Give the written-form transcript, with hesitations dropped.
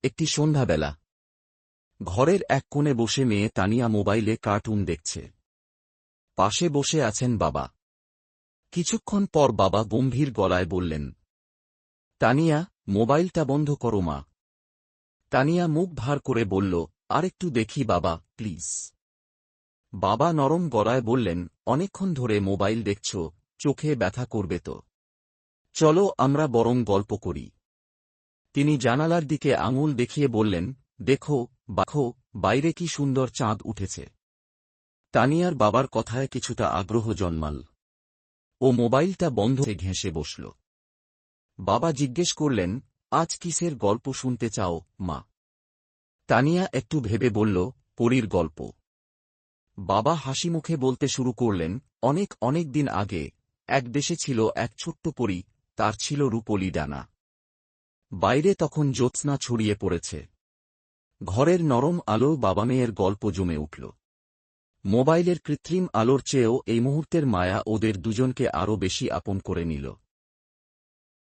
একটি সন্ধ্যাবেলা ঘরের এক কোণে বসে মেয়ে তানিয়া মোবাইলে কার্টুন দেখছে। পাশে বসে আছেন বাবা। কিছুক্ষণ পর বাবা গম্ভীর গলায় বললেন, তানিয়া, মোবাইলটা বন্ধ করো মা। তানিয়া মুখ ভার করে বলল, আরেকটু দেখি বাবা, প্লিজ। বাবা নরম গলায় বললেন, অনেকক্ষণ ধরে মোবাইল দেখছ, চোখে ব্যথা করবে তো। চলো আমরা বরং গল্প করি। তিনি জানালার দিকে আঙুল দেখিয়ে বললেন, দেখো বাইরে কি সুন্দর চাঁদ উঠেছে। তানিয়ার বাবার কথায় কিছুটা আগ্রহ জন্মাল। ও মোবাইলটা বন্ধ করে ঘেঁষে বসল। বাবা জিজ্ঞেস করলেন, আজ কিসের গল্প শুনতে চাও মা? তানিয়া একটু ভেবে বলল, পরীর গল্প। বাবা হাসি মুখে বলতে শুরু করলেন, অনেক অনেক দিন আগে এক দেশে ছিল এক ছোট্ট পরী, তার ছিল রূপোলি ডানা। বাইরে তখন জ্যোৎস্না ছড়িয়ে পড়েছে। ঘরের নরম আলো বাবা মেয়ের গল্প জমে উঠল। মোবাইলের কৃত্রিম আলোর চেয়েও এই মুহূর্তের মায়া ওদের দুজনকে আরও বেশি আপন করে নিল।